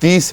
30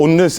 19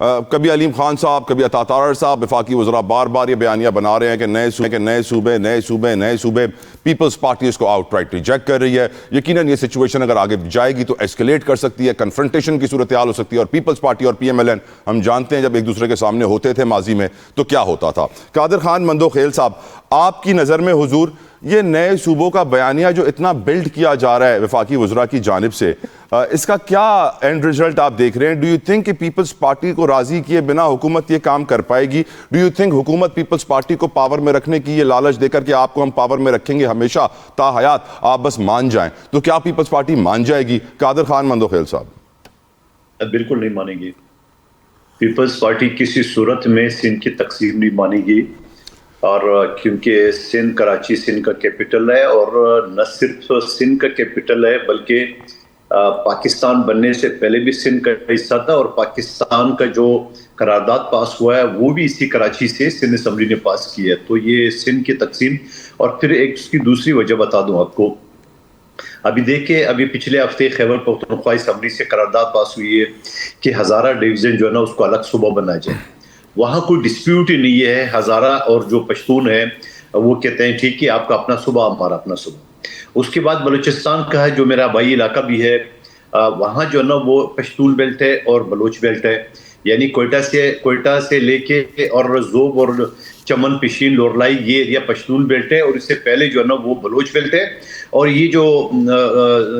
کبھی علیم خان صاحب، کبھی عطا طاہر صاحب، وفاقی وزراء بار بار یہ بیانیہ بنا رہے ہیں کہ نئے صوبے پیپلز پارٹی اس کو آؤٹ رائٹ ریجیکٹ کر رہی ہے. یقیناً یہ سچویشن اگر آگے جائے گی تو ایسکلیٹ کر سکتی ہے، کنفرنٹیشن کی صورتحال ہو سکتی ہے. اور پیپلز پارٹی اور پی ایم ایل این ہم جانتے ہیں جب ایک دوسرے کے سامنے ہوتے تھے ماضی میں تو کیا ہوتا تھا. قادر خان مندوخیل صاحب، آپ کی نظر میں حضور یہ نئے صوبوں کا بیانیہ جو اتنا بلڈ کیا جا رہا ہے وفاقی وزراء کی جانب سے، اس کا کیا اینڈ رزلٹ آپ دیکھ رہے ہیں؟ ڈو یو تھنک کہ پیپلز پارٹی کو راضی کیے بنا حکومت یہ کام کر پائے گی؟ ڈو یو تھنک حکومت پیپلز پارٹی کو پاور میں رکھنے کی یہ لالچ دے کر کہ آپ کو ہم پاور میں رکھیں گے ہمیشہ تا حیات، آپ بس مان جائیں، تو کیا پیپلز پارٹی مان جائے گی؟ قادر خان مندوخیل صاحب. بالکل نہیں مانے گی. پیپلز پارٹی کسی صورت میں سندھ کی تقسیم نہیں مانے گی، اور کیونکہ سندھ، کراچی سندھ کا کیپٹل ہے، اور نہ صرف سندھ کا کیپٹل ہے بلکہ پاکستان بننے سے پہلے بھی سندھ کا حصہ تھا، اور پاکستان کا جو قرارداد پاس ہوا ہے وہ بھی اسی کراچی سے سندھ اسمبلی نے پاس کی ہے. تو یہ سندھ کی تقسیم. اور پھر ایک اس کی دوسری وجہ بتا دوں آپ کو. ابھی دیکھیں، ابھی پچھلے ہفتے خیبر پختونخوا اسمبلی سے قرارداد پاس ہوئی ہے کہ ہزارہ ڈویژن جو ہے نا اس کو الگ صوبہ بنایا جائے. وہاں کوئی ڈسپیوٹ ہی نہیں ہے. ہزارہ اور جو پشتون ہے وہ کہتے ہیں ٹھیک ہے آپ کا اپنا صوبہ، ہمارا اپنا صوبہ. اس کے بعد بلوچستان کا ہے جو میرا آبائی علاقہ بھی ہے، وہاں جو ہے نا وہ پشتون بیلٹ ہے اور بلوچ بیلٹ ہے. یعنی کوئٹہ سے لے کے اور زوب اور چمن، پشین، لورلائی، یہ ایریا پشتون بیلٹ ہے، اور اس سے پہلے جو ہے نا وہ بلوچ بیلٹ ہے. اور یہ جو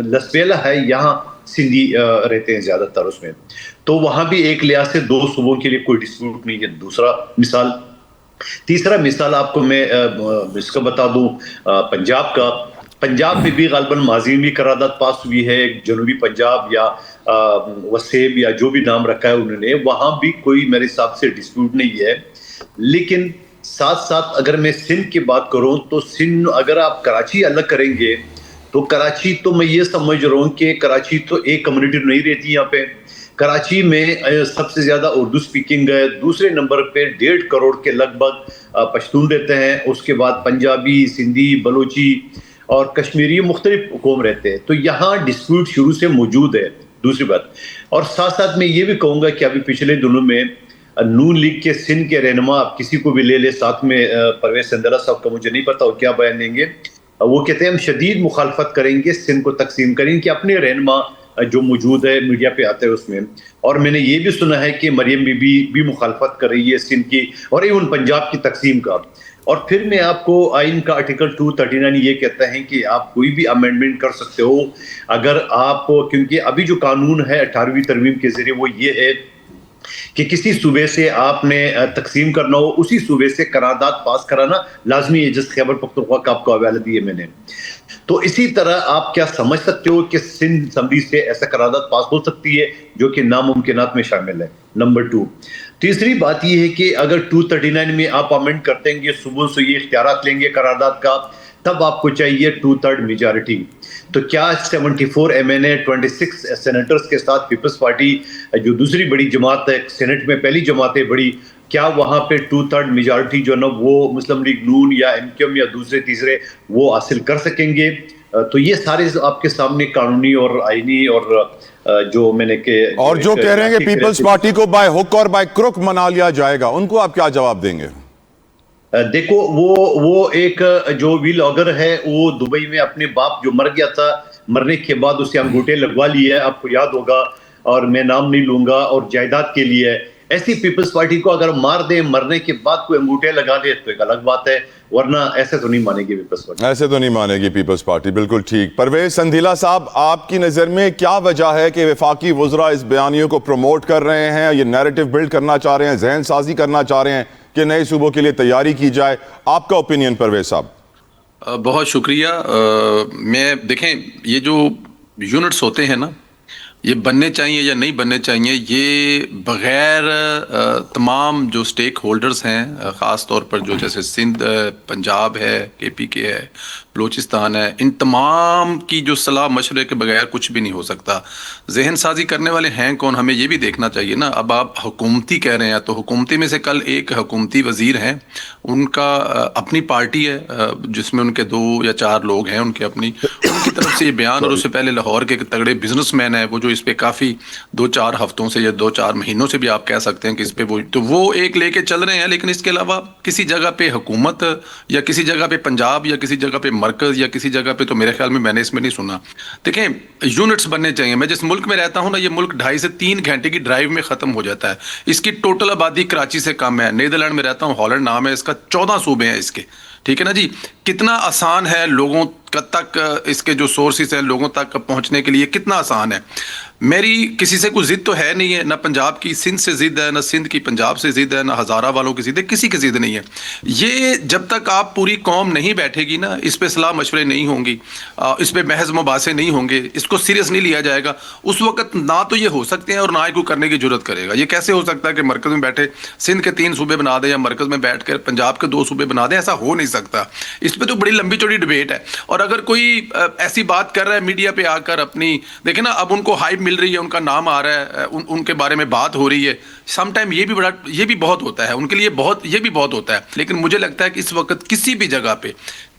لسبیلا ہے یہاں سندھی رہتے ہیں زیادہ تر اس میں. تو وہاں بھی ایک لحاظ سے دو صوبوں کے لیے کوئی ڈسپیوٹ نہیں ہے. دوسرا مثال. تیسرا مثال آپ کو میں اس کا بتا دوں پنجاب کا. پنجاب میں بھی غالباً ماضی میں بھی قرارداد پاس ہوئی ہے، جنوبی پنجاب یا وسیب یا جو بھی نام رکھا ہے انہوں نے، وہاں بھی کوئی میرے حساب سے ڈسپیوٹ نہیں ہے. لیکن ساتھ ساتھ اگر میں سندھ کی بات کروں تو سندھ اگر آپ کراچی الگ کریں گے تو کراچی تو میں یہ سمجھ رہا ہوں کہ کراچی تو ایک کمیونٹی نہیں رہتی یہاں پہ. کراچی میں سب سے زیادہ اردو سپیکنگ ہے، دوسرے نمبر پہ 1.5 کروڑ کے لگ بھگ پشتون رہتے ہیں، اس کے بعد پنجابی، سندھی، بلوچی اور کشمیری مختلف قوم رہتے ہیں. تو یہاں ڈسپیوٹ شروع سے موجود ہے. دوسری بات، اور ساتھ ساتھ میں یہ بھی کہوں گا کہ ابھی پچھلے دنوں میں نون لیگ کے سندھ کے رہنما، آپ کسی کو بھی لے لے، ساتھ میں پرویز سندرا صاحب کا مجھے نہیں پتا وہ کیا بیان دیں گے، وہ کہتے ہیں ہم شدید مخالفت کریں گے سندھ کو تقسیم کریں کہ اپنے رہنما جو موجود ہے میڈیا پہ آتے ہیں اس میں. اور میں نے یہ بھی سنا ہے کہ مریم بی بی بھی مخالفت کر رہی ہے سندھ کی اور ایون پنجاب کی تقسیم کا. اور پھر میں آپ کو آئین کا آرٹیکل 239 یہ کہتا ہے کہ آپ کوئی بھی امینڈمنٹ کر سکتے ہو اگر آپ، کیونکہ ابھی جو قانون ہے 18ویں ترمیم کے ذریعے وہ یہ ہے کہ کسی صوبے سے آپ نے تقسیم کرنا ہو اسی صوبے سے قرارداد پاس کرانا لازمی ہے، جس خیبر پختونخوا کا آپ کو حوالہ دی ہے میں نے. تو اسی طرح آپ کیا سمجھ سکتے ہو کہ سندھ اسمبلی سے ایسا قرارداد پاس ہو سکتی ہے جو کہ ناممکنات میں شامل ہے. نمبر 2، تیسری بات یہ ہے کہ اگر 239 میں آپ امینڈ کرتے ہیں کہ صوبوں سے یہ اختیارات لیں گے قرارداد کا، تب آپ کو چاہیے 2/3 میجارٹی. تو کیا 74 MNA 26 سینیٹرز کے ساتھ پیپلز پارٹی جو دوسری بڑی جماعت ہے سینٹ میں، پہلی جماعت ہے بڑی، کیا وہاں پہ 2/3 میجارٹی جو ہے نا وہ مسلم لیگ نون یا MQM یا دوسرے تیسرے وہ حاصل کر سکیں گے؟ تو یہ سارے آپ کے سامنے قانونی اور آئینی اور جو میں نے اور جو کہہ رہے ہیں کہ پیپلز پارٹی کو بائی ہک اور بائی کروک منا لیا جائے گا، ان کو آپ کیا جواب دیں گے؟ دیکھو وہ ایک جو وی لاگر ہے وہ دبئی میں اپنے باپ جو مر گیا تھا، مرنے کے بعد اسے انگوٹھے لگوا لیے ہے، آپ کو یاد ہوگا، اور میں نام نہیں لوں گا، اور جائیداد کے لیے. ایسی پیپلز پارٹی کو اگر مار دیں مرنے کے بعد کوئی انگوٹھے لگا دے تو ایک الگ بات ہے، ورنہ ایسے تو نہیں مانے گی پیپلز پارٹی. ایسے تو نہیں مانے گی پیپلز پارٹی. بالکل ٹھیک. پرویز سندھیلا صاحب، آپ کی نظر میں کیا وجہ ہے کہ وفاقی وزراء اس بیانیوں کو پروموٹ کر رہے ہیں، یہ نیریٹو بلڈ کرنا چاہ رہے ہیں، ذہن سازی کرنا چاہ رہے ہیں کہ نئے صوبوں کے لیے تیاری کی جائے؟ آپ کا اوپینین پرویز صاحب. بہت شکریہ. میں دیکھیں یہ جو یونٹس ہوتے ہیں نا، یہ بننے چاہیے یا نہیں بننے چاہیے، یہ بغیر تمام جو سٹیک ہولڈرز ہیں، خاص طور پر جو جیسے سندھ، پنجاب ہے، KPK ہے، بلوچستان ہے، ان تمام کی جو صلاح مشورے کے بغیر کچھ بھی نہیں ہو سکتا. ذہن سازی کرنے والے ہیں کون، ہمیں یہ بھی دیکھنا چاہیے نا. اب آپ حکومتی کہہ رہے ہیں تو حکومتی میں سے کل ایک حکومتی وزیر ہیں، ان کا اپنی پارٹی ہے جس میں ان کے 2 یا 4 لوگ ہیں ان کے اپنی، ان کی طرف سے یہ بیان، اور اس سے پہلے لاہور کے تگڑے بزنس مین ہیں وہ جو اس پہ کافی 2-4 ہفتوں سے یا 2-4 مہینوں سے بھی آپ کہہ سکتے ہیں کہ اس پہ وہ ایک لے کے چل رہے ہیں. لیکن اس کے علاوہ کسی جگہ پہ حکومت یا کسی جگہ پہ پنجاب یا کسی جگہ پہ مرکز یا کسی جگہ پہ تو میرے خیال میں نے اس میں نہیں سنا. دیکھیں یونٹس بننے چاہیے. میں جس ملک میں رہتا ہوں نا، یہ ملک 2.5 سے 3 گھنٹے کی ڈرائیو میں ختم ہو جاتا ہے. اس کی ٹوٹل آبادی کراچی سے کم ہے. نیدرلینڈ میں رہتا ہوں، ہالینڈ نام ہے اس کا، 14 صوبے ہیں اس کے. ٹھیک ہے نا جی. کتنا آسان ہے لوگوں تک، اس کے جو سورسز ہیں لوگوں تک پہنچنے کے لیے کتنا آسان ہے. میری کسی سے کوئی ضد تو ہے نہیں ہے، نہ پنجاب کی سندھ سے ضد ہے، نہ سندھ کی پنجاب سے ضد ہے، نہ ہزارہ والوں کی ضد ہے، کسی کی ضد نہیں ہے. یہ جب تک آپ پوری قوم نہیں بیٹھے گی نا، اس پہ صلاح مشورے نہیں ہوں گی، اس پہ محض مباحثے نہیں ہوں گے، اس کو سیریس نہیں لیا جائے گا، اس وقت نہ تو یہ ہو سکتے ہیں اور نہ ہی کوئی کرنے کی جرت کرے گا. یہ کیسے ہو سکتا ہے کہ مرکز میں بیٹھے سندھ کے 3 صوبے بنا دیں یا مرکز میں بیٹھ کر پنجاب کے 2 صوبے بنا دیں؟ ایسا ہو نہیں سکتا. اس پہ تو بڑی لمبی چوڑی ڈبیٹ ہے. اور اگر کوئی ایسی بات کر رہا ہے میڈیا پہ آ کر اپنی، دیکھیں نا اب ان کو ہائپ مل رہی ہے، ان کا نام آ رہا ہے، ان کے بارے میں بات ہو رہی ہے. سم ٹائم یہ بھی بہت ہوتا ہے ان کے لیے، یہ بھی بہت ہوتا ہے. لیکن مجھے لگتا ہے کہ اس وقت کسی بھی جگہ پہ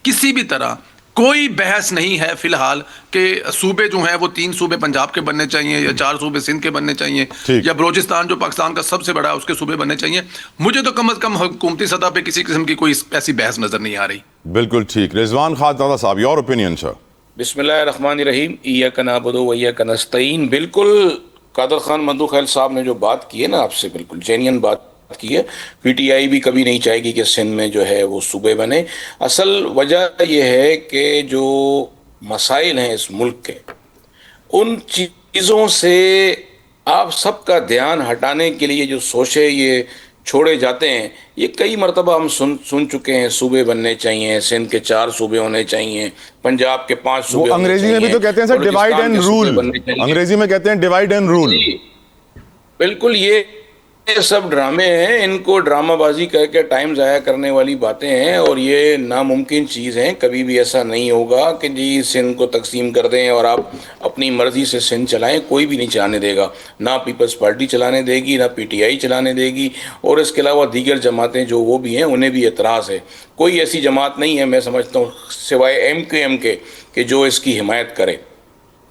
کسی بھی طرح کوئی بحث نہیں ہے فی الحال کہ صوبے جو ہیں وہ 3 صوبے پنجاب کے بننے چاہیے یا 4 صوبے سندھ کے بننے چاہیے یا بلوچستان جو پاکستان کا سب سے بڑا ہے اس کے صوبے بننے چاہیے. مجھے تو کم از کم حکومتی سطح پہ کسی قسم کی کوئی ایسی بحث نظر نہیں آ رہی. بالکل ٹھیک. رضوان خان دادا صاحب، یور اوپینین سر. بسم اللہ الرحمن الرحیم. ایاک نعبد و ایاک نستعین. بالکل قادر خان مندو خیل صاحب نے جو بات کی ہے نا آپ سے، بالکل جینین بات کی ہے. پی ٹی آئی بھی کبھی نہیں چاہے گی کہ سندھ میں جو ہے وہ صوبے بنے. اصل وجہ یہ ہے کہ جو مسائل ہیں اس ملک کے، ان چیزوں سے آپ سب کا دھیان ہٹانے کے لیے جو سوچے یہ چھوڑے جاتے ہیں. یہ کئی مرتبہ ہم سن چکے ہیں، صوبے بننے چاہیے، سندھ کے 4 صوبے ہونے چاہیے، پنجاب کے 5 صوبے. انگریزی میں بھی تو کہتے ہیں سر ڈیوائڈ اینڈ رول، انگریزی میں کہتے ہیں ڈیوائڈ اینڈ رول. بالکل یہ سب ڈرامے ہیں، ان کو ڈرامہ بازی کر کے ٹائم ضائع کرنے والی باتیں ہیں، اور یہ ناممکن چیز ہیں. کبھی بھی ایسا نہیں ہوگا کہ جی سندھ کو تقسیم کر دیں اور آپ اپنی مرضی سے سندھ چلائیں. کوئی بھی نہیں چلانے دے گا، نہ پیپلز پارٹی چلانے دے گی، نہ پی ٹی آئی چلانے دے گی، اور اس کے علاوہ دیگر جماعتیں جو وہ بھی ہیں انہیں بھی اعتراض ہے. کوئی ایسی جماعت نہیں ہے میں سمجھتا ہوں سوائے ایم کیو ایم کے کہ جو اس کی حمایت کرے.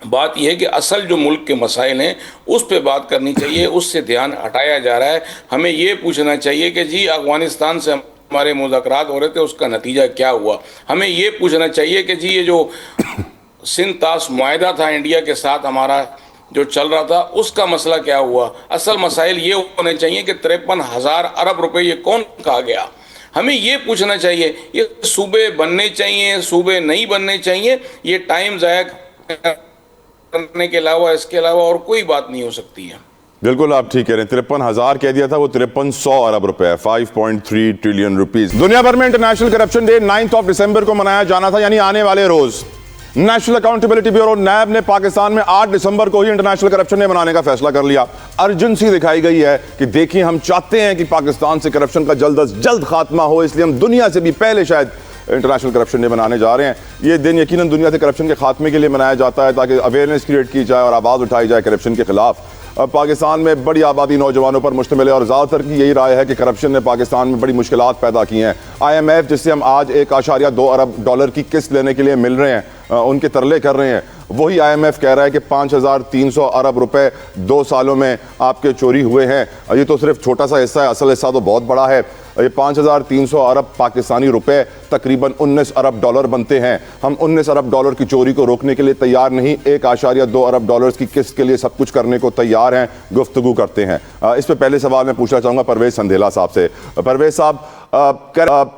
بات یہ ہے کہ اصل جو ملک کے مسائل ہیں اس پہ بات کرنی چاہیے، اس سے دھیان ہٹایا جا رہا ہے. ہمیں یہ پوچھنا چاہیے کہ جی افغانستان سے ہمارے مذاکرات ہو رہے تھے، اس کا نتیجہ کیا ہوا. ہمیں یہ پوچھنا چاہیے کہ جی یہ جو سندھ طاس معاہدہ تھا انڈیا کے ساتھ ہمارا جو چل رہا تھا، اس کا مسئلہ کیا ہوا. اصل مسائل یہ ہونے چاہیے کہ 53,000 ارب روپے یہ کون کہا گیا. ہمیں یہ پوچھنا چاہیے یہ صوبے بننے چاہیے، صوبے نہیں بننے چاہیے. یہ ٹائم ضائع کرنے کے علاوہ اس کے علاوہ اور کوئی بات نہیں ہو سکتی ہے. بالکل آپ ٹھیک کہہ رہے ہیں. 53,000 کہہ دیا تھا، وہ 5300 ارب روپے ہے، 5.3 ٹریلین روپیز. دنیا بھر میں انٹرنیشنل کرپشن ڈے 9 دسمبر کو منایا جانا تھا، یعنی آنے والے روز. نیشنل اکاؤنٹیبلٹی بیورو نیب نے پاکستان میں 8 دسمبر کو ہی انٹرنیشنل کرپشن ڈے منانے کا فیصلہ کر لیا. ارجنسی دکھائی گئی ہے کہ دیکھیں ہم چاہتے ہیں کہ پاکستان سے کرپشن کا جلد از جلد خاتمہ ہو، اس لیے ہم دنیا سے بھی پہلے شاید انٹرنیشنل کرپشن ڈے منانے جا رہے ہیں. یہ دن یقیناً دنیا سے کرپشن کے خاتمے کے لیے منایا جاتا ہے تاکہ اویئرنیس کریٹ کی جائے اور آواز اٹھائی جائے کرپشن کے خلاف. پاکستان میں بڑی آبادی نوجوانوں پر مشتمل ہے اور زیادہ تر کی یہی رائے ہے کہ کرپشن نے پاکستان میں بڑی مشکلات پیدا کی ہیں. IMF جس سے ہم آج 1.2 ارب ڈالر کی قسط لینے کے لیے مل رہے ہیں، ان کے ترلے کر رہے ہیں، وہی IMF کہہ رہا ہے کہ 5,300 ارب روپے 2 سالوں میں آپ کے چوری ہوئے ہیں. یہ تو صرف چھوٹا سا حصہ ہے، اصل حصہ تو بہت بڑا ہے. یہ 5,300 ارب پاکستانی روپے تقریباً 19 ارب ڈالر بنتے ہیں. ہم 19 ارب ڈالر کی چوری کو روکنے کے لیے تیار نہیں، 1.2 ارب ڈالر کی قسط کے لیے سب کچھ کرنے کو تیار ہیں، گفتگو کرتے ہیں. اس پہ پہلے سوال میں پوچھنا چاہوں گا پرویز سندھیلا صاحب سے. پرویز صاحب،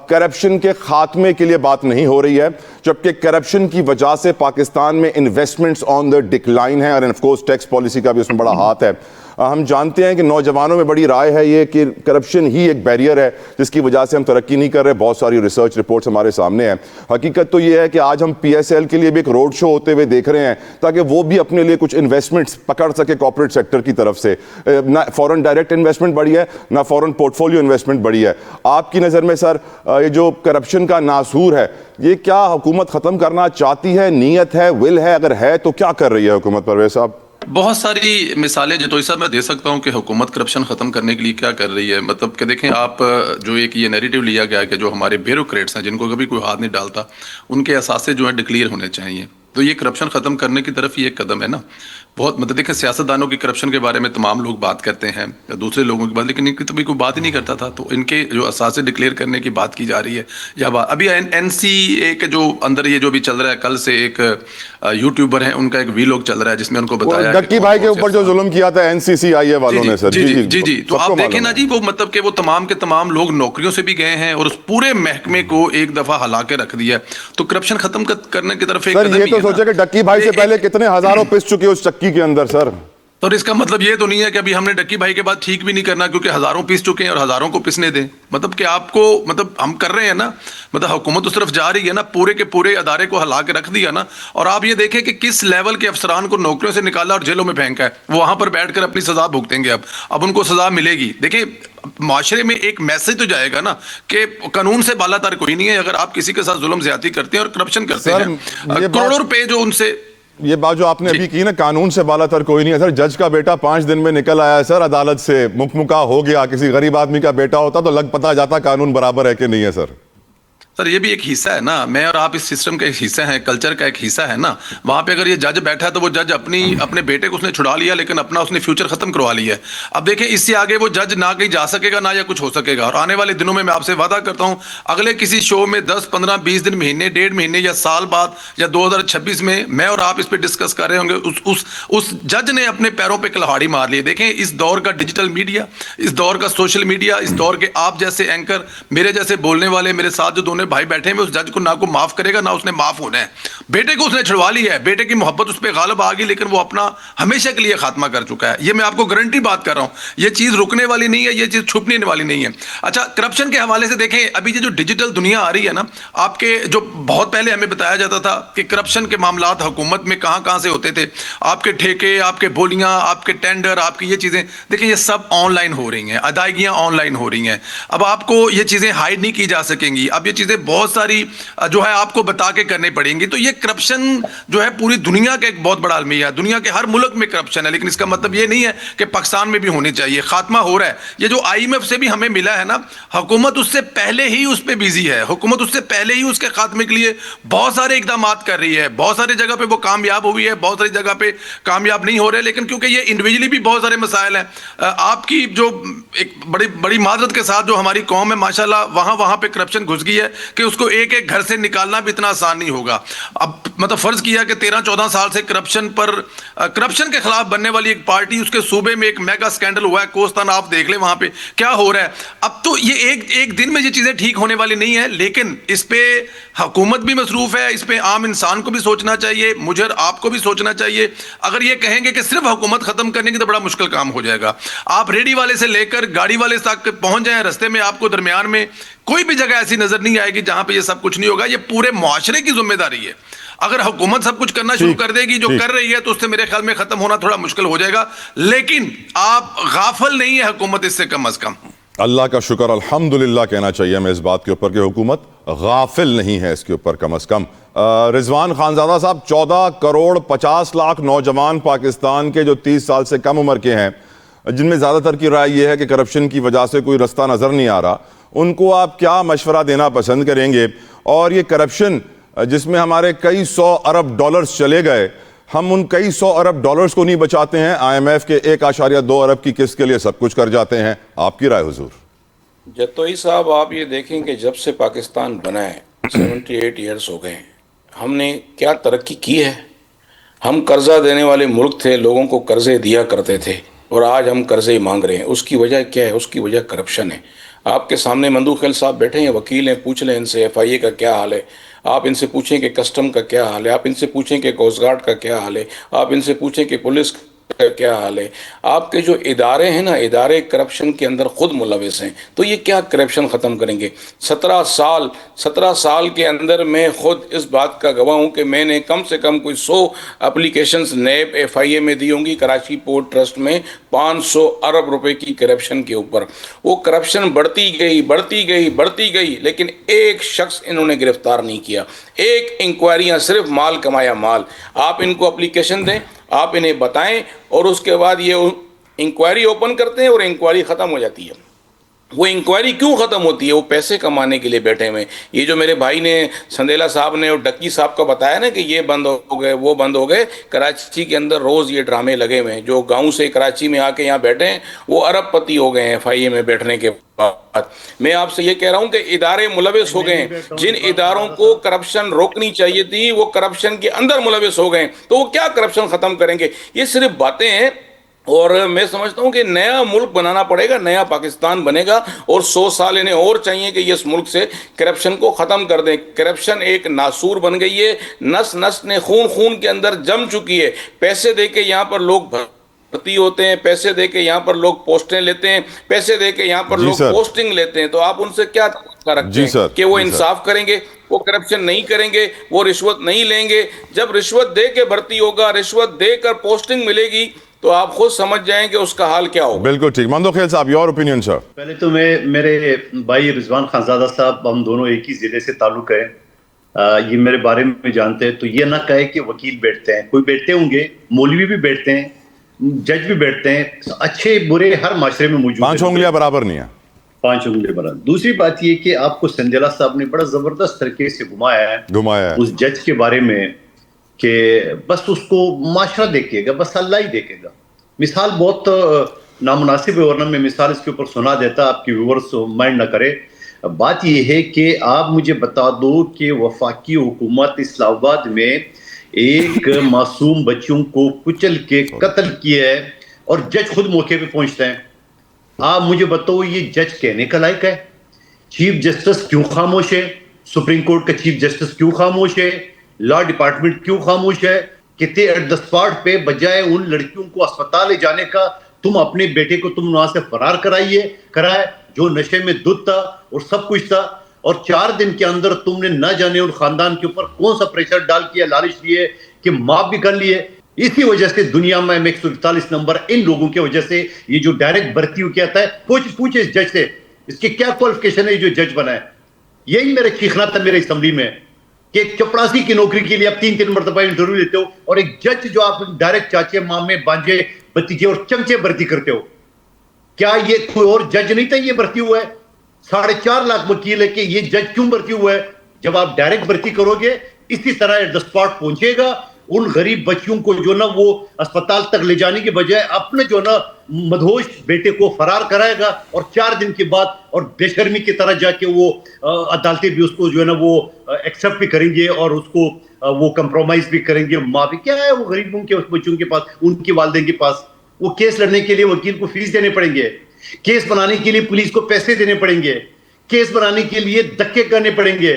کرپشن کے خاتمے کے لیے بات نہیں ہو رہی ہے، جبکہ کرپشن کی وجہ سے پاکستان میں انویسٹمنٹس آن دا ڈکلائن ہیں، اور آف کورس ٹیکس پالیسی کا بھی اس میں بڑا ہاتھ ہے. ہم جانتے ہیں کہ نوجوانوں میں بڑی رائے ہے یہ کہ کرپشن ہی ایک بیریئر ہے جس کی وجہ سے ہم ترقی نہیں کر رہے. بہت ساری ریسرچ رپورٹس ہمارے سامنے ہیں. حقیقت تو یہ ہے کہ آج ہم پی ایس ایل کے لیے بھی ایک روڈ شو ہوتے ہوئے دیکھ رہے ہیں تاکہ وہ بھی اپنے لیے کچھ انویسٹمنٹس پکڑ سکے کارپوریٹ سیکٹر کی طرف سے. نہ فورن ڈائریکٹ انویسٹمنٹ بڑی ہے نہ فورن پورٹ فولیو انویسٹمنٹ بڑی ہے. آپ کی نظر میں سر یہ جو کرپشن کا ناسور ہے یہ کیا حکومت ختم کرنا چاہتی ہے, نیت ہے, ول ہے؟ اگر ہے تو کیا کر رہی ہے حکومت؟ پرویز صاحب بہت ساری مثالیں جتوئی صاحب میں دے سکتا ہوں کہ حکومت کرپشن ختم کرنے کے لیے کیا کر رہی ہے. مطلب کہ دیکھیں آپ جو ایک یہ نیریٹو لیا گیا ہے کہ جو ہمارے بیوروکریٹس ہیں جن کو کبھی کوئی ہاتھ نہیں ڈالتا ان کے اثاثے جو ہیں ڈکلیئر ہونے چاہیے, تو یہ کرپشن ختم کرنے کی طرف یہ ایک قدم ہے نا. بہت مطلب دیکھیں سیاستدانوں کی کرپشن کے بارے میں تمام لوگ بات کرتے ہیں یا دوسرے لوگوں کی بات, لیکن ان کی تو کوئی بات ہی نہیں کرتا تھا. تو ان کے جو اثاثے ڈکلیئر کرنے کی بات کی جا رہی ہے یا ابھی این سی اے کے جو اندر یہ جو بھی چل رہا ہے, کل سے ایک یوٹیوبر ہیں ان کا ایک وی لوگ چل رہا ہے جس میں ان کو بتایا ڈکی بھائی کے اوپر جو ظلم کیا تھا این سی سی آئی اے والوں نے سر. جی تو آپ دیکھیں نا جی وہ مطلب کہ وہ تمام کے تمام لوگ نوکریوں سے بھی گئے ہیں اور اس پورے محکمے کو ایک دفعہ ہلا کے رکھ دیا. تو کرپشن ختم کرنے کی طرف ایک قدم ہی ہے. یہ تو سوچے کہ ڈکی بھائی سے پہلے کتنے ہزاروں پس چکے اس چکی کے اندر سر. اور اس کا مطلب یہ تو نہیں ہے کہ ابھی ہم نے ڈکی بھائی کے بعد ٹھیک بھی نہیں کرنا کیونکہ ہزاروں پیس چکے ہیں اور ہزاروں کو پسنے دیں. مطلب کہ آپ کو مطلب ہم کر رہے ہیں نا, مطلب حکومت اس طرف جا رہی ہے نا, پورے کے پورے ادارے کو ہلا کے رکھ دیا نا. اور آپ یہ دیکھیں کہ کس لیول کے افسران کو نوکریوں سے نکالا اور جیلوں میں پھینکا ہے. وہ وہاں پر بیٹھ کر اپنی سزا بھگتیں گے. اب ان کو سزا ملے گی. دیکھیں معاشرے میں ایک میسج تو جائے گا نا کہ قانون سے بالا تر کوئی نہیں ہے. اگر آپ کسی کے ساتھ ظلم زیادتی کرتے ہیں اور کرپشن کرتے ہیں, کروڑوں روپے جو ان سے, یہ بات جو آپ نے ابھی کی نا قانون سے بالا تر کوئی نہیں ہے سر. جج کا بیٹا 5 دن میں نکل آیا ہے سر عدالت سے, مکمکا ہو گیا. کسی غریب آدمی کا بیٹا ہوتا تو لگ پتا جاتا قانون برابر ہے کہ نہیں ہے سر. سر یہ بھی ایک حصہ ہے نا, میں اور آپ اس سسٹم کا ایک حصہ ہیں, کلچر کا ایک حصہ ہے نا. وہاں پہ اگر یہ جج بیٹھا ہے تو وہ جج اپنے بیٹے کو اس نے چھڑا لیا لیکن اپنا اس نے فیوچر ختم کروا لیا ہے. اب دیکھیں اس سے آگے وہ جج نہ کہیں جا سکے گا نہ یا کچھ ہو سکے گا. اور آنے والے دنوں میں آپ سے وعدہ کرتا ہوں اگلے کسی شو میں 10 15 20 دن مہینے 1.5 مہینے یا سال بعد یا 2026 میں اور آپ اس پہ ڈسکس کر رہے ہوں گے اس جج نے اپنے پیروں پہ کلہاڑی مار لی. دیکھیں اس دور کا ڈیجیٹل میڈیا, اس دور کا سوشل میڈیا, اس دور کے آپ جیسے اینکر, میرے جیسے بولنے والے, میرے ساتھ جو دونوں بھائی بیٹھے ہیں, اس جج کو نہ کو معاف کرے گا نہ اس نے معاف ہونا ہے. بیٹے کو اس نے چھڑوا لیا ہے, بیٹے کی محبت اس پہ غالب آ گئی لیکن وہ اپنا ہمیشہ کے لیے خاتمہ کر چکا ہے. یہ میں آپ کو گارنٹی بات کر رہا ہوں, یہ چیز رکنے والی نہیں ہے, یہ چیز چھپنے والی نہیں ہے. اچھا کرپشن کے حوالے سے دیکھیں ابھی یہ جو ڈیجیٹل دنیا آ رہی ہے نا, آپ کے جو بہت پہلے ہمیں بتایا جاتا تھا کہ کرپشن کے معاملات حکومت میں کہاں سے ہوتے تھے, آپ کے ٹھیکے, آپ کے بولیاں, آپ کے ٹینڈر, آپ کی یہ چیزیں, دیکھیں یہ سب آن لائن ہو رہی ہیں, ادائیگیاں آن لائن ہو رہی ہیں. اب آپ کو یہ چیزیں ہائڈ نہیں کی جا سکیں گی. اب یہ چیزیں بہت ساری جو ہے آپ کو بتا کے کرنی پڑیں گی. تو یہ کرپشن جو ہے پوری دنیا کا ایک بہت بڑا المیہ ہے, دنیا کے ہر ملک میں کرپشن ہے, لیکن اس کا مطلب یہ نہیں ہے کہ پاکستان میں بھی ہونی چاہیے. خاتمہ ہو رہا ہے. یہ جو آئی ایم ایف سے بھی ہمیں ملا ہے نا, حکومت اس سے پہلے ہی اس پہ بیزی ہے, حکومت اس سے پہلے ہی اس کے خاتمے کے لیے بہت سارے اقدامات کر رہی ہے. بہت ساری جگہ پہ وہ کامیاب ہوئی ہے, بہت ساری جگہ پہ کامیاب نہیں ہو رہے, لیکن کیونکہ یہ انڈیویجلی بھی بہت سارے مسائل ہیں. آپ کی جو ایک بڑی معذرت کے ساتھ جو ہماری قوم ہے ماشاءاللہ وہاں پہ کرپشن گھس گئی ہے کہ اس کو ایک ایک گھر سے نکالنا بھی اتنا آسان نہیں ہوگا. اب مطلب فرض کیا کہ 13-14 سال سے کرپشن کے خلاف بننے والی ایک پارٹی, اس کے صوبے میں ایک میگا سکینڈل ہوا ہے, کوستان آپ دیکھ لیں وہاں پہ کیا ہو رہا ہے. اب تو یہ ایک دن میں یہ چیزیں ٹھیک ہونے والی نہیں ہے, لیکن اس پہ حکومت بھی مصروف ہے, اس پہ عام انسان کو بھی سوچنا چاہیے, مجھے آپ کو بھی سوچنا چاہیے. اگر یہ کہیں گے کہ صرف حکومت ختم کرنے کی تو بڑا مشکل کام ہو جائے گا. آپ ریڈی والے سے لے کر گاڑی والے تک پہنچ جائیں, رستے میں آپ کو درمیان میں کوئی بھی جگہ ایسی نظر نہیں آئے گی جہاں پہ یہ سب کچھ نہیں ہوگا. یہ پورے معاشرے کی ذمہ داری ہے. اگر حکومت سب کچھ کرنا شروع کر دے گی جو کر رہی ہے تو اس سے میرے خیال میں ختم ہونا تھوڑا مشکل ہو جائے گا, لیکن آپ غافل نہیں ہے حکومت اس سے کم از کم. اللہ کا شکر الحمدللہ کہنا چاہیے ہمیں اس بات کے اوپر کہ حکومت غافل نہیں ہے اس کے اوپر کم از کم. رضوان خانزادہ صاحب, 14 کروڑ 50 لاکھ نوجوان پاکستان کے جو 30 سال سے کم عمر کے ہیں, جن میں زیادہ تر کی رائے یہ ہے کہ کرپشن کی وجہ سے کوئی رستہ نظر نہیں آ رہا, ان کو آپ کیا مشورہ دینا پسند کریں گے؟ اور یہ کرپشن جس میں ہمارے کئی 100 ارب ڈالرز چلے گئے, ہم ان کئی 100 ارب ڈالرز کو نہیں بچاتے ہیں, آئی ایم ایف کے 1.2 ارب کی قسط کے لیے سب کچھ کر جاتے ہیں. آپ کی رائے حضور؟ جتوئی صاحب آپ یہ دیکھیں کہ جب سے پاکستان بنا ہے 78 ایئرز ہو گئے, ہم نے کیا ترقی کی ہے. ہم قرضہ دینے والے ملک تھے, لوگوں کو قرضے دیا کرتے تھے, اور آج ہم قرضے مانگ رہے ہیں. اس کی وجہ کیا ہے؟ اس کی وجہ کرپشن ہے. آپ کے سامنے مندوق خیل صاحب بیٹھے ہیں, وکیل ہیں, پوچھ لیں ان سے ایف آئی اے کا کیا حال ہے, آپ ان سے پوچھیں کہ کسٹم کا کیا حال ہے, آپ ان سے پوچھیں کہ کوسٹ گارڈ کا کیا حال ہے, آپ ان سے پوچھیں کہ پولیس کا کیا حال ہے. آپ کے جو ادارے ہیں نا، ادارے کرپشن کے اندر خود ملوث ہیں، تو یہ کیا کرپشن ختم کریں گے؟ 17 سال کے اندر میں خود اس بات کا گواہ ہوں کہ میں نے کم سے کم کوئی 100 اپلیکیشنز نیب FIA میں دی ہوں گی. کراچی پورٹ ٹرسٹ میں 500 ارب روپے کی کرپشن کے اوپر. وہ کرپشن بڑھتی گئی لیکن ایک شخص انہوں نے گرفتار نہیں کیا. ایک انکوائریاں، صرف مال کمایا مال. آپ ان کو اپلیکیشن دیں، آپ انہیں بتائیں، اور اس کے بعد یہ انکوائری اوپن کرتے ہیں اور انکوائری ختم ہو جاتی ہے. وہ انکوائری کیوں ختم ہوتی ہے؟ وہ پیسے کمانے کے لیے بیٹھے ہوئے. یہ جو میرے بھائی نے، سندیلا صاحب نے اور ڈکی صاحب کا بتایا نا کہ یہ بند ہو گئے وہ بند ہو گئے، کراچی کے اندر روز یہ ڈرامے لگے ہوئے ہیں. جو گاؤں سے کراچی میں آ کے یہاں بیٹھے ہیں وہ ارب پتی ہو گئے ہیں FIA میں بیٹھنے کے بعد. میں آپ سے یہ کہہ رہا ہوں کہ ادارے ملوث ہو گئے ہیں. جن اداروں کو کرپشن روکنی چاہیے تھی وہ کرپشن کے اندر ملوث ہو گئے ہیں، تو وہ کیا کرپشن ختم کریں گے؟ یہ صرف باتیں ہیں. اور میں سمجھتا ہوں کہ نیا ملک بنانا پڑے گا، نیا پاکستان بنے گا، اور 100 سال انہیں اور چاہیے کہ یہ اس ملک سے کرپشن کو ختم کر دیں. کرپشن ایک ناسور بن گئی ہے، نس نس نے خون کے اندر جم چکی ہے. پیسے دے کے یہاں پر لوگ بھرتی ہوتے ہیں، پیسے دے کے یہاں پر لوگ پوسٹیں لیتے ہیں، پیسے دے کے یہاں پر لوگ پوسٹنگ لیتے ہیں. تو آپ ان سے کیا توقع رکھتے ہیں کہ وہ انصاف کریں گے؟ وہ کرپشن نہیں کریں گے، وہ رشوت نہیں لیں گے. جب رشوت دے کے بھرتی ہوگا، رشوت دے کر پوسٹنگ ملے گی، تو آپ خود سمجھ جائیں کہ اس کا حال کیا ہوگا. بالکل ٹھیک. مندو خیل صاحب، یور اوپینین سر. پہلے تو میرے بھائی رضوان خانزادہ صاحب، ہم دونوں ایک ہی ضلع سے تعلق ہے، یہ میرے بارے میں جانتے ہیں. تو یہ نہ کہے کہ وکیل بیٹھتے ہیں، کوئی بیٹھتے ہوں گے، مولوی بھی بیٹھتے ہیں، جج بھی بیٹھتے ہیں، اچھے برے ہر معاشرے میں موجود ہیں. 5 انگلیاں برابر نہیں ہیں. 5 انگلیاں برابر. دوسری بات یہ کہ آپ کو سندیلا صاحب نے بڑا زبردست طریقے سے گھمایا ہے اس جج کے بارے میں کہ بس اس کو معاشرہ دیکھے گا، بس اللہ ہی دیکھے گا. مثال بہت نامناسب ہے، ورنہ میں مثال اس کے اوپر سنا دیتا، آپ کی ویورز مائنڈ نہ کرے. بات یہ ہے کہ آپ مجھے بتا دو کہ وفاقی حکومت اسلام آباد میں ایک معصوم بچوں کو کچل کے قتل کیا ہے اور جج خود موقع پہ پہنچتے ہیں. آپ مجھے بتاؤ یہ جج کہنے کا لائق ہے؟ چیف جسٹس کیوں خاموش ہے؟ سپریم کورٹ کا چیف جسٹس کیوں خاموش ہے؟ لا ڈپارٹمنٹ کیوں خاموش ہے؟ کہتے ایٹ دا اسپاٹ پہ بجائے ان لڑکیوں کو اسپتال لے جانے کا، تم اپنے بیٹے کو تم وہاں سے فرار کرائے جو نشے میں دھت تھا اور سب کچھ تھا. اور 4 دن کے اندر تم نے نہ جانے ان خاندان کے اوپر کون سا پریشر ڈال کیا، لالچ لیے کہ معاف بھی کر لیے. اسی وجہ سے دنیا میں 141 نمبر ان لوگوں کی وجہ سے یہ جو ڈائریکٹ بھرتی ہو کہتا ہے. پوچھے اس جج سے اس کی کیا کوالیفیکیشن ہے جو جج بنا ہے. یہی میرا چیخنا تھا میرے اسمبلی میں کہ ایک چپڑاسی کی نوکری کے لیے آپ 3 مرتبہ انٹرویو لیتے ہو، اور ایک جج جو آپ ڈائریکٹ چاچے مامے بانجے بتیجے اور چمچے بھرتی کرتے ہو. کیا یہ کوئی اور جج نہیں تھا یہ بھرتی ہوا ہے؟ 4.5 لاکھ وکیل ہے کہ یہ جج کیوں بھرتی ہوا ہے؟ جب آپ ڈائریکٹ بھرتی کرو گے اسی طرح ایٹ دا اسپاٹ پہنچے گا، ان غریب بچوں کو جو نا وہ اسپتال تک لے جانے کے بجائے اپنے جو نا مدہوش بیٹے کو فرار کرائے گا، اور 4 دن کے بعد اور بے شرمی کی طرح جا کے وہ عدالتیں بھی اس کو جو ہے نا وہ ایکسپٹ بھی کریں گے اور اس کو وہ کمپرومائز بھی کریں گے. معافی کیا ہے وہ غریبوں کے بچوں کے پاس، ان کے والدین کے پاس؟ وہ کیس لڑنے کے لیے وکیل کو فیس دینے پڑیں گے، کیس بنانے کے لیے پولیس کو پیسے دینے پڑیں گے، کیس بنانے کے لیے دھکے کرنے پڑیں گے.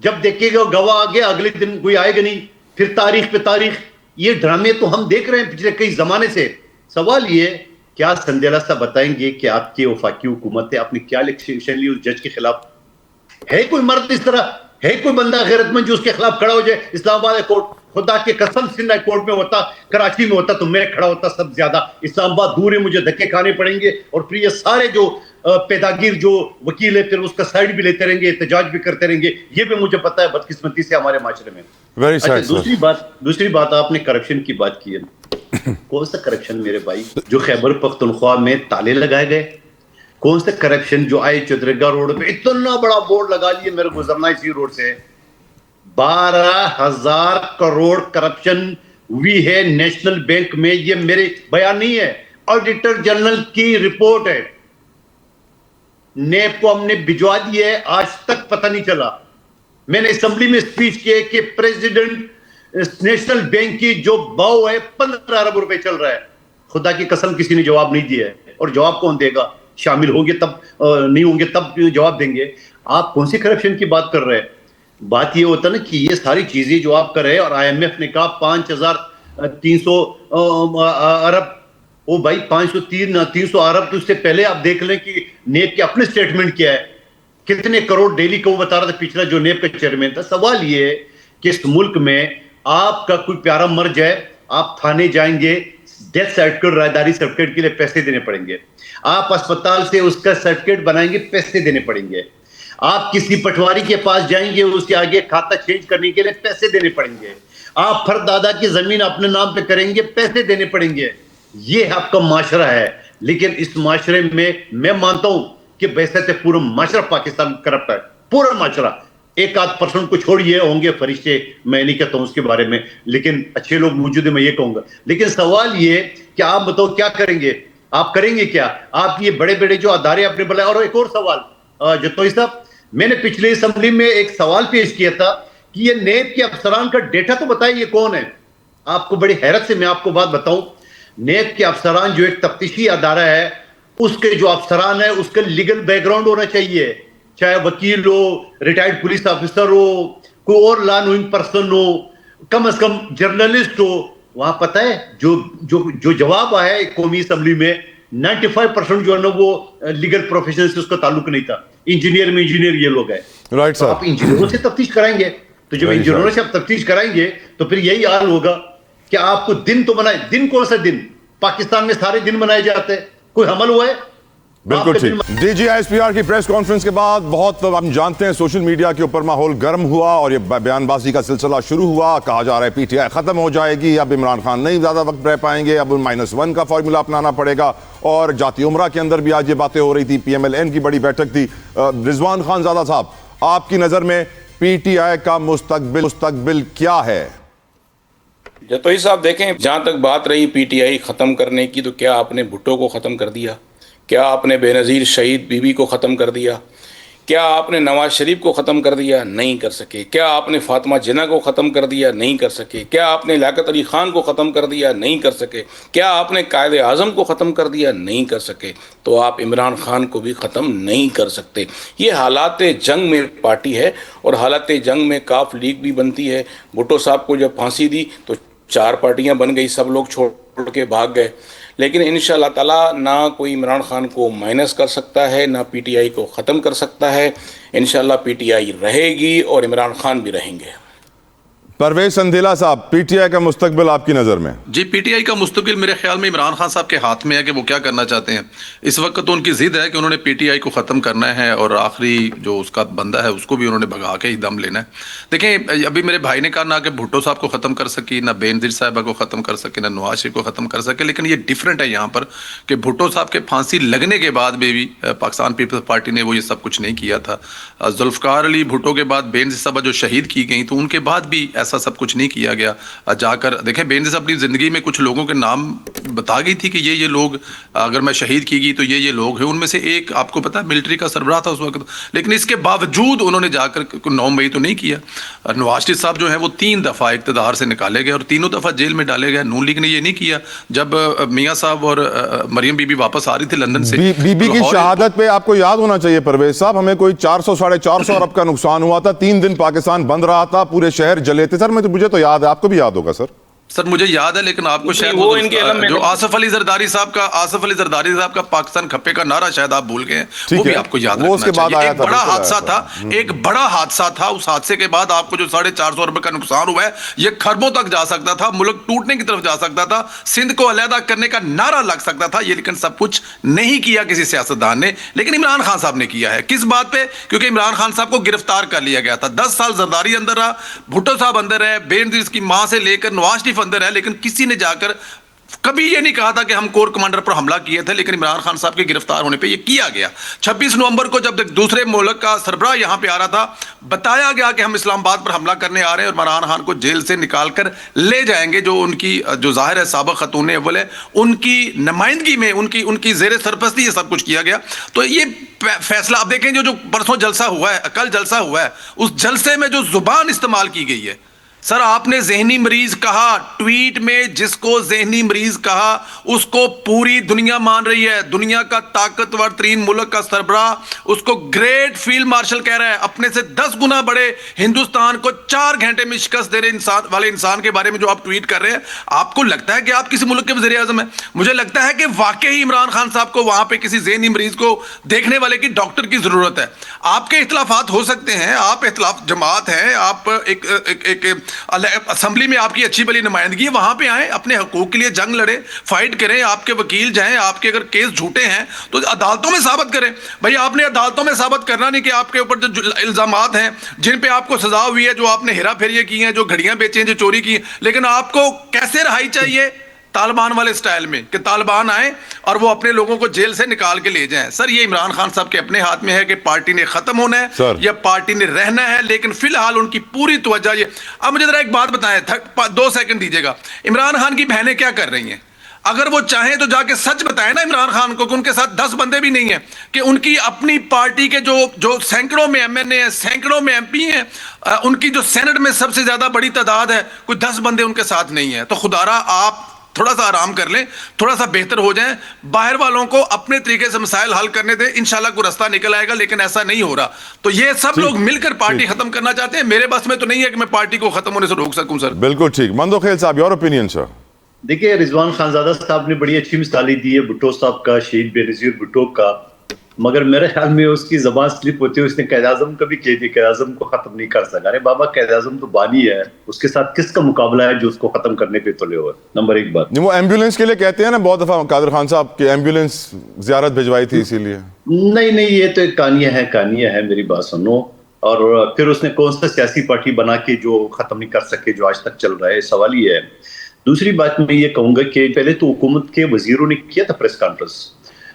جب دیکھے گا گواہ آگے اگلے دن کوئی آئے گا نہیں، پھر تاریخ پہ تاریخ. یہ ڈرامے تو ہم دیکھ رہے ہیں پچھلے کئی زمانے سے. سوال یہ کیا سندیلا صاحب بتائیں گے کہ آپ کی وفاقی حکومت ہے، آپ نے کیا ایکشن لی اس جج کے خلاف؟ ہے کوئی مرد اس طرح، ہے کوئی بندہ غیرت مند جو اس کے خلاف کھڑا ہو جائے؟ اسلام آباد کورٹ، خدا کے قسم سندھ کورٹ میں ہوتا، کراچی میں ہوتا تو میں کھڑا ہوتا سب زیادہ. اسلام آباد دور ہے، مجھے دھکے کھانے پڑیں گے، اور پھر یہ سارے جو پیداگیر جو وکیل ہے پھر اس کا سائڈ بھی لیتے رہیں گے، احتجاج بھی کرتے رہیں گے. یہ بھی مجھے پتا ہے بدقسمتی سے ہمارے معاشرے میں. دوسری بات آپ نے کرپشن کی بات کی ہے. کون سا کرپشن میرے بھائی جو خیبر پختونخوا میں تالے لگائے گئے؟ کون سا کرپشن جو آئے چودرگا روڈ پہ اتنا بڑا بورڈ لگا لیے، میرے گزرنا اسی روڈ سے 12,000 کروڑ کرپشن ہوئی ہے نیشنل بینک میں. یہ میرے بیان نہیں ہے، آڈیٹر جنرل کی رپورٹ ہے. نیب کو ہم نے بھجوا دی ہے، آج تک پتہ نہیں چلا. میں نے اسمبلی میں اسپیچ کیا کہ پریزیڈنٹ نیشنل بینک کی جو باؤ ہے 15 ارب روپے چل رہا ہے. خدا کی قسم کسی نے جواب نہیں دیا ہے، اور جواب کون دے گا؟ شامل ہوں گے تب، نہیں ہوں گے تب جواب دیں گے. آپ کون سی کرپشن کی بات کر رہے ہیں؟ بات یہ ہوتا نا کہ یہ ساری چیزیں جو آپ کر رہے ہیں، اور IMF نے کہا 300 ارب. او بھائی 300 ارب تو اس سے پہلے آپ دیکھ لیں کہ نیب کے اپنے سٹیٹمنٹ کیا ہے, کتنے کروڑ ڈیلی کو وہ بتا رہا تھا پچھلا جو نیب کا چیئرمین تھا. سوال یہ ہے کہ اس ملک میں آپ کا کوئی پیارا مر جائے, آپ تھانے جائیں گے, ڈیتھ سرٹیفکیٹ, رائیداری سرٹیفکیٹ کے لیے پیسے دینے پڑیں گے. آپ اسپتال سے اس کا سرٹیفکیٹ بنائیں گے, پیسے دینے پڑیں گے. آپ کسی پٹواری کے پاس جائیں گے, اس کے آگے کھاتا چینج کرنے کے لیے پیسے دینے پڑیں گے. آپ فرد دادا کی زمین اپنے نام پہ کریں گے, پیسے دینے پڑیں گے. یہ آپ کا معاشرہ ہے. لیکن اس معاشرے میں مانتا ہوں کہ ویسے پورا معاشرہ پاکستان کرپٹ ہے, پورا معاشرہ. 1-8% کو چھوڑیے, ہوں گے فرشتے, میں نہیں کہتا ہوں اس کے بارے میں, لیکن اچھے لوگ موجود ہیں, میں یہ کہوں گا. لیکن سوال یہ کہ آپ بتاؤ کیا کریں گے, آپ کریں گے کیا؟ آپ یہ بڑے بڑے جو ادارے اپنے بلائے. اور ایک اور سوال جتوئی صاحب, میں نے پچھلے اسمبلی میں ایک سوال پیش کیا تھا کہ یہ نیب کے افسران کا ڈیٹا تو بتائیں یہ کون ہے. آپ کو بڑی حیرت سے میں آپ کو بات بتاؤں, نیب کے افسران جو ایک تفتیشی ادارہ ہے, اس کے جو افسران ہیں اس کا لیگل بیک گراؤنڈ ہونا چاہیے, چاہے وکیل ہو, ریٹائرڈ پولیس آفیسر ہو, کوئی اور لا نوئنگ پرسن ہو, کم از کم جرنلسٹ ہو. وہاں پتہ ہے جو جواب آیا ہے قومی اسمبلی میں, 95% جو ہے نا وہ لیگل پروفیشن سے اس کا تعلق نہیں تھا. انجینئر میں انجینئر یہ لوگ ہیں. رائٹ آپ انجینئروں سے تفتیش کرائیں گے, تو جب انجینئروں سے آپ تفتیش کرائیں گے تو پھر یہی حال ہوگا کہ آپ کو دن تو بنائے. دن کون سا دن؟ پاکستان میں سارے دن منائے جاتے ہیں, کوئی حمل ہوا ہے؟ بالکل ٹھیک. D G I S P R کی پریس کانفرنس کے بعد بہت ہم جانتے ہیں سوشل میڈیا کے اوپر ماحول گرم ہوا اور یہ بیان بازی کا سلسلہ شروع ہوا. کہا جا رہا ہے پی ٹی آئی ختم ہو جائے گی, اب عمران خان نہیں زیادہ وقت رہ پائیں گے, اب -1 کا فارمولا اپنانا پڑے گا. اور جاتی عمرہ کے اندر بھی آج یہ باتیں ہو رہی تھی, پی ایم ایل این کی بڑی بیٹھک تھی. رضوان خان زادہ صاحب, آپ کی نظر میں پی ٹی آئی کا مستقبل کیا ہے؟ جتوئی صاحب دیکھیں, جہاں تک بات رہی پی ٹی آئی ختم کرنے کی, تو کیا آپ نے بھٹو کو ختم کر دیا؟ کیا آپ نے بے نظیر شہید بی بی کو ختم کر دیا؟ کیا آپ نے نواز شریف کو ختم کر دیا؟ نہیں کر سکے. کیا آپ نے فاطمہ جناح کو ختم کر دیا؟ نہیں کر سکے. کیا آپ نے لیاقت علی خان کو ختم کر دیا؟ نہیں کر سکے. کیا آپ نے قائد اعظم کو ختم کر دیا؟ نہیں کر سکے. تو آپ عمران خان کو بھی ختم نہیں کر سکتے. یہ حالات جنگ میں پارٹی ہے, اور حالات جنگ میں کاف لیگ بھی بنتی ہے. بھٹو صاحب کو جب پھانسی دی تو 4 پارٹیاں بن گئی, سب لوگ چھوڑ کے بھاگ گئے. لیکن انشاءاللہ تعالیٰ نہ کوئی عمران خان کو مائنس کر سکتا ہے, نہ پی ٹی آئی کو ختم کر سکتا ہے. انشاءاللہ پی ٹی آئی رہے گی اور عمران خان بھی رہیں گے. پرویز سندھیلا صاحب, پی ٹی آئی کا مستقبل آپ کی نظر میں؟ جی, پی ٹی آئی کا مستقبل میرے خیال میں عمران خان صاحب کے ہاتھ میں ہے کہ وہ کیا کرنا چاہتے ہیں. اس وقت تو ان کی ضد ہے کہ انہوں نے پی ٹی آئی کو ختم کرنا ہے, اور آخری جو اس کا بندہ ہے اس کو بھی انہوں نے بھگا کے ہی دم لینا ہے. دیکھیں, ابھی میرے بھائی نے کہا نہ کہ بھٹو صاحب کو ختم کر سکی, نہ بینظیر صاحبہ کو ختم کر سکے, نہ نواز شریف کو ختم کر سکے. لیکن یہ ڈیفرنٹ ہے یہاں پر کہ بھٹو صاحب کے پھانسی لگنے کے بعد بھی پاکستان پیپلز پارٹی نے وہ یہ سب کچھ نہیں کیا تھا. ذوالفقار علی بھٹو کے بعد بینظیر صاحبہ جو شہید کی گئی, تو ان کے بعد بھی ایسا سب کچھ نہیں کیا گیا. جا کر دیکھیں, بینظیر صاحب اپنی زندگی میں کچھ لوگوں کے نام بتا گئی تھی کہ یہ لوگ اگر میں شہید کی گئی تو یہ لوگ ہیں. ان میں سے ایک آپ کو پتا ہے ملٹری کا سربراہ تھا اس وقت, لیکن اس کے باوجود انہوں نے جا کر 9 مئی تو نہیں کیا. نواز شریف صاحب جو ہیں وہ 3 دفعہ اقتدار سے نکالے گئے اور تینوں دفعہ جیل میں ڈالے گئے. نون لیگ نے یہ نہیں کیا. جب میاں صاحب اور مریم بی بی واپس آ رہی تھی لندن سے, بی بی کی شہادت پہ آپ کو یاد ہونا چاہیے پرویز صاحب, ہمیں کوئی 400-450 ارب کا نقصان ہوا تھا, 3 دن پاکستان بند رہا تھا, پورے شہر جلے تھے. سر مجھے تو یاد ہے, آپ کو بھی یاد ہوگا سر. سر مجھے یاد ہے, لیکن آپ کو شاید جو آصف علی زرداری صاحب کا پاکستان کھپے کا نعرہ شاید آپ بھول گئے ہیں, وہ بھی آپ کو یاد رکھنا چاہیے. ایک بڑا حادثہ تھا, ایک بڑا حادثہ تھا. اس حادثے کے بعد آپ کو جو 450 ارب کا نقصان ہوا ہے, یہ خربوں تک جا سکتا تھا, ملک ٹوٹنے کی طرف جا سکتا تھا, سندھ کو علیحدہ کرنے کا نعرہ لگ سکتا تھا. یہ لیکن سب کچھ نہیں کیا کسی سیاستدان نے, لیکن عمران خان صاحب نے کیا ہے. کس بات پہ؟ کیونکہ عمران خان صاحب کو گرفتار کر لیا گیا تھا. 10 سال زرداری اندر رہا, بھٹو صاحب اندر ہے, بینظیر کی ماں سے لے کر نواز شریف اندر ہے, لیکن کسی نے جا کر کبھی یہ نہیں کہا تھا کہ ہم کور کمانڈر پر حملہ کیے تھے. لیکن عمران خان صاحب کے گرفتار ہونے پہ یہ کیا گیا. 26 نومبر کو جب دوسرے ملک کا سربراہ یہاں پہ آ رہا تھا, بتایا گیا کہ ہم اسلام آباد پر حملہ کرنے آ رہے ہیں اور عمران خان کو جیل سے نکال کر لے جائیں گے. جو ان کی جو ظاہر ہے سابق خاتون اول ہے, ان کی نمائندگی میں ان کی زیر سرپرستی یہ سب کچھ کیا گیا. تو یہ فیصلہ آپ دیکھیں, جو پرسوں جلسہ ہوا ہے, کل جلسہ ہوا ہے, اس جلسے میں جو زبان استعمال کی گئی ہے, سر آپ نے ذہنی مریض کہا، ٹویٹ میں جس کو ذہنی مریض کہا اس کو پوری دنیا مان رہی ہے. دنیا کا طاقتور ترین ملک کا سربراہ اس کو گریٹ فیلڈ مارشل کہہ رہا ہے. اپنے سے 10 گنا بڑے ہندوستان کو 4 گھنٹے میں شکست دے رہے انسان کے بارے میں جو آپ ٹویٹ کر رہے ہیں، آپ کو لگتا ہے کہ آپ کسی ملک کے وزیر اعظم ہیں؟ مجھے لگتا ہے کہ واقعی عمران خان صاحب کو وہاں پہ کسی ذہنی مریض کو دیکھنے والے کی ڈاکٹر کی ضرورت ہے. آپ کے اختلافات ہو سکتے ہیں، آپ اختلاف جماعت ہیں، آپ ایک اسمبلی میں آپ کی اچھی بلی نمائندگی ہے، وہاں پہ آئیں، اپنے حقوق کے لیے جنگ لڑیں، فائٹ کریں. آپ کے وکیل جائیں، آپ کے اگر کیس جھوٹے ہیں تو عدالتوں میں ثابت کریں. بھائی آپ نے عدالتوں میں ثابت کرنا نہیں کہ آپ کے اوپر جو الزامات ہیں جن پہ آپ کو سزا ہوئی ہے، جو آپ نے ہیرا پھیریے کی ہیں، جو گھڑیاں بیچی ہیں، جو چوری کی ہیں، لیکن آپ کو کیسے رہائی چاہیے؟ طالبان والے سٹائل میں کہ طالبان آئیں اور وہ اپنے لوگوں کو جیل سے نکال کے لے جائیں. سر یہ عمران خان صاحب کے اپنے ہاتھ میں ہے کہ پارٹی نے ختم ہونا ہے یا پارٹی نے رہنا ہے، لیکن فی الحال ان کی پوری توجہ یہ. اب مجھے ذرا ایک بات بتائیں، 2 سیکنڈ دیجیے گا. عمران خان کی بہنیں کیا کر رہی ہیں؟ اگر وہ چاہیں تو جا کے سچ بتائیں نا عمران خان کو کہ ان کے ساتھ 10 بندے بھی نہیں ہیں، کہ ان کی اپنی پارٹی کے جو سینکڑوں میں ایم این اے ہیں، سینکڑوں میں ایم پی ہیں، ان کی جو سینٹ میں سب سے زیادہ بڑی تعداد ہے، کوئی 10 بندے ان کے ساتھ نہیں ہیں. تو خدا را آپ تھوڑا سا آرام کر لیں، تھوڑا سا بہتر ہو جائیں، باہر والوں کو اپنے طریقے سے مسائل حل کرنے دیں، انشاءاللہ کوئی رستہ نکل آئے گا. لیکن ایسا نہیں ہو رہا. تو یہ سب لوگ مل کر پارٹی ختم کرنا چاہتے ہیں. میرے بس میں تو نہیں ہے کہ میں پارٹی کو ختم ہونے سے روک سکوں. سر بالکل ٹھیک. مندو خیل صاحب، یور اوپینین سر. دیکھیے رضوان خانزادہ صاحب نے بڑی اچھی مثالیں دی ہے بھٹو صاحب کا، شہید بے نظیر بھٹو کا، مگر میرے خیال میں اس کی زبان سلپ ہوتی ہے. اس نے قائد اعظم کا بھی کہہ دیا، قائد اعظم کو ختم نہیں کر سکا. ارے بابا قائد اعظم تو بانی ہے، اس کے ساتھ کس کا مقابلہ ہے جو اس کو ختم کرنے پہ تلے ہوئے؟ نمبر 1 بات. وہ ایمبولینس کے لیے کہتے ہیں نا بہت دفعہ قادر خان صاحب کی ایمبولینس زیارت بھجوائی تھی اسی لیے. نہیں یہ تو ایک کہانیاں ہیں. میری بات سنو. اور پھر اس نے کون سا سیاسی پارٹی بنا کے جو ختم نہیں کر سکے جو آج تک چل رہا ہے؟ سوال یہ ہے. دوسری بات میں یہ کہوں گا کہ پہلے تو حکومت کے وزیروں نے کیا تھا پریس کانفرنس،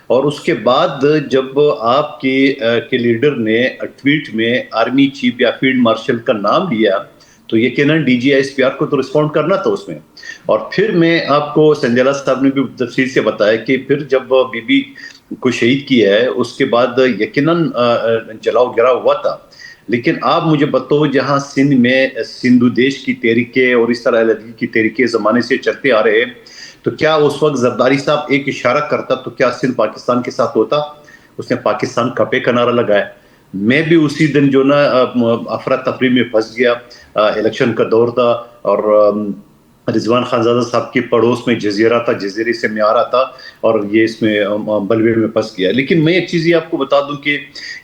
اور اس کے بعد جب آپ کے لیڈر نے ٹویٹ میں آرمی چیف یا فیلڈ مارشل کا نام لیا تو یقیناً D G S P R کو تو رسپونڈ کرنا تھا اس میں. اور پھر میں آپ کو سنجیلا صاحب نے بھی تفصیل سے بتایا کہ پھر جب بی بی کو شہید کیا ہے اس کے بعد یقیناً جلاؤ گرا ہوا تھا. لیکن آپ مجھے بتاؤ جہاں سندھ میں سندھو دیش کی تحریکیں اور اس طرح علیحدگی کی تحریکیں زمانے سے چلتے آ رہے ہیں، تو کیا اس وقت زرداری صاحب ایک اشارہ کرتا تو کیا سندھ پاکستان کے ساتھ ہوتا؟ اس نے پاکستان کپے کا نعرہ لگایا. میں بھی اسی دن جو نا افراتفری میں پھنس گیا. الیکشن کا دور تھا اور رضوان خانزادہ صاحب کے پڑوس میں جزیرہ تھا، جزیرے سے میں آ رہا تھا اور یہ اس میں بلوے میں پھنس گیا. لیکن میں ایک چیز یہ آپ کو بتا دوں کہ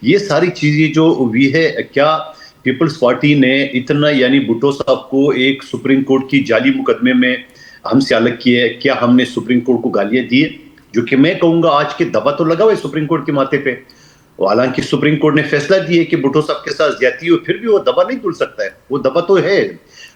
یہ ساری چیزیں جو ہوئی ہے، کیا پیپلز پارٹی نے اتنا یعنی بھٹو صاحب کو ایک سپریم کورٹ کی جعلی مقدمے میں ہم سے الگ کیا ہے؟ کیا ہم نے سپریم کورٹ کو گالیاں دی ہے؟ جو کہ میں کہوں گا آج کے دبا تو لگا ہوا ہے سپریم کورٹ کے ماتھے پہ. حالانکہ سپریم کورٹ نے فیصلہ دیا کہ بھٹو صاحب کے ساتھ زیادتی ہو، پھر بھی وہ دبا نہیں دھل سکتا ہے، وہ دبا تو ہے.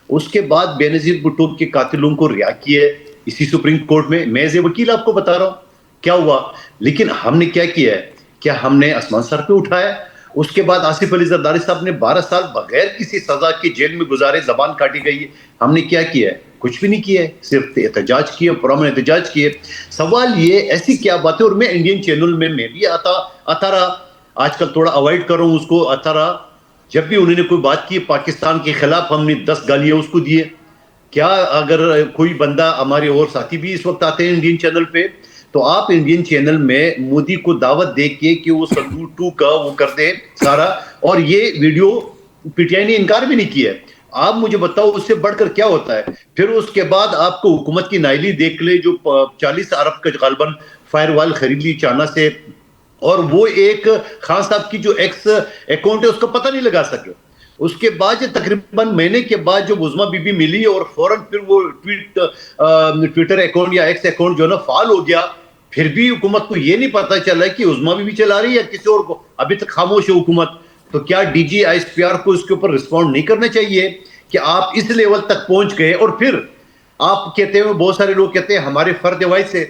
اس کے بعد بے نظیر بھٹو کے قاتلوں کو رہا کیا اسی سپریم کورٹ میں. میں ایز اے وکیل آپ کو بتا رہا ہوں کیا ہوا. لیکن ہم نے کیا کیا ہے؟ کیا ہم نے آسمان سر پہ اٹھایا؟ اس کے بعد آصف علی زرداری صاحب نے 12 سال بغیر کسی سزا کے جیل میں گزارے، زبان کاٹی گئی ہے. ہم نے کیا کیا ہے؟ کچھ بھی نہیں کیا ہے، صرف احتجاج کیا، پرامن احتجاج کیے. سوال یہ ایسی کیا بات ہے؟ اور میں انڈین چینل میں بھی آتا رہا، آج کل تھوڑا اوائڈ کر رہا ہوں اس کو، آتا رہا. جب بھی انہوں نے کوئی بات کی پاکستان کے خلاف ہم نے 10 گالیاں اس کو دیے. کیا اگر کوئی بندہ ہمارے اور ساتھی بھی اس وقت آتے ہیں انڈین چینل پہ، تو آپ انڈین چینل میں مودی کو دعوت دے کے کہ وہ سندور 2 کا وہ کر دے سارا، اور یہ ویڈیو پی ٹی آئی نے انکار بھی نہیں کیا ہے. آپ مجھے بتاؤ اس سے بڑھ کر کیا ہوتا ہے؟ پھر اس کے بعد آپ کو حکومت کی نائلی دیکھ لے جو 40 ارب کا غالباً فائر وال خرید لی چائنا سے، اور وہ ایک خان صاحب کی جو ایکس اکاؤنٹ ہے اس کا پتہ نہیں لگا سکے. اس کے بعد تقریباً مہینے کے بعد جو عظمیٰ بی بی ملی اور فوراً پھر وہ ٹویٹر اکاؤنٹ یا ایکس اکاؤنٹ جو ہے نا فعال ہو گیا. پھر بھی حکومت کو یہ نہیں پتہ چلا کہ عظمیٰ بی بی چلا رہی ہے یا کسی اور کو، ابھی تک خاموش ہے حکومت. تو کیا D G S P R کو اس کے اوپر رسپونڈ نہیں کرنا چاہیے کہ آپ اس لیول تک پہنچ گئے؟ اور پھر آپ کہتے ہیں، بہت سارے لوگ کہتے ہیں ہمارے فرد واحد سے،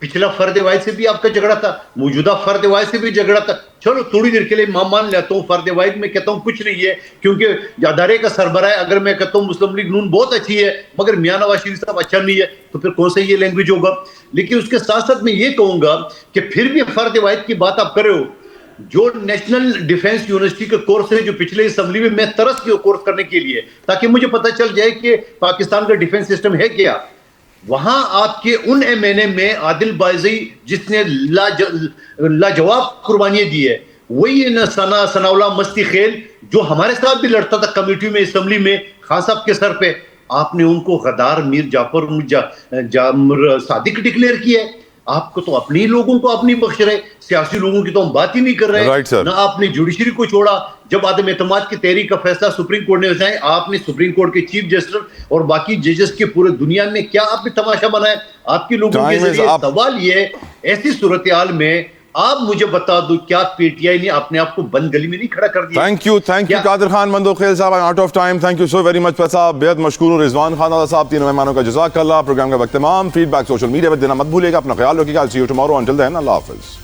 پچھلا فرد واحد سے بھی آپ کا جھگڑا تھا، موجودہ فرد واحد سے بھی جھگڑا تھا. چلو تھوڑی دیر کے لیے مان لیتا ہوں فرد واحد میں کہتا ہوں کچھ نہیں ہے، کیونکہ ادارے کا سربراہ اگر میں کہتا ہوں مسلم لیگ نون بہت اچھی ہے مگر میاں نواز شریف صاحب اچھا نہیں ہے، تو پھر کون سا یہ لینگویج ہوگا؟ لیکن اس کے ساتھ ساتھ میں یہ کہوں گا کہ پھر بھی فرد واحد کی بات آپ کرے ہو، جو نیشنل ڈیفنس یونیورسٹی کا کورس ہے جو پچھلے اسمبلی میں ترس کے کورس کرنے کے لیے تاکہ مجھے پتہ چل جائے کہ پاکستان کا ڈیفنس سسٹم ہے کیا. وہاں آپ کے ان ایم این اے میں عادل بازی جس نے لاجواب قربانیاں دی ہے, وہی ثنا اللہ مستی خیل جو ہمارے ساتھ بھی لڑتا تھا کمیٹی میں اسمبلی میں خان صاحب کے سر پہ, آپ نے ان کو غدار میر جعفر صادق ڈکلیئر کیا ہے. آپ کو تو اپنی لوگوں کو اپنی بخش رہے, سیاسی لوگوں کی تو ہم بات ہی نہیں کر رہے. نہ آپ نے جوڈیشری کو چھوڑا. جب عدم اعتماد کی تحریک کا فیصلہ سپریم کورٹ نے اٹھایا, آپ نے سپریم کورٹ کے چیف جسٹس اور باقی ججز کے پورے دنیا میں کیا آپ نے تماشا بنایا آپ کی لوگوں کے ذریعے. سوال یہ ہے ایسی صورتحال میں آپ مجھے بتا دو کیا پی ٹی آئی نے اپنے آپ کو بند گلی میں نہیں کھڑا کر دیا؟ تھینک یو قادر خان مندوخیل صاحب, out of time. Thank you so very much صاحب, بہت مشکور ہوں. رضوان خان صاحب, تینوں مہمانوں کا جزاک اللہ. پروگرام کا وقت تمام. فیڈ بیک سوشل میڈیا پر دینا مت بھولیے گا. اپنا خیال رکھیے گا. I'll see you tomorrow. Until then, اللہ حافظ.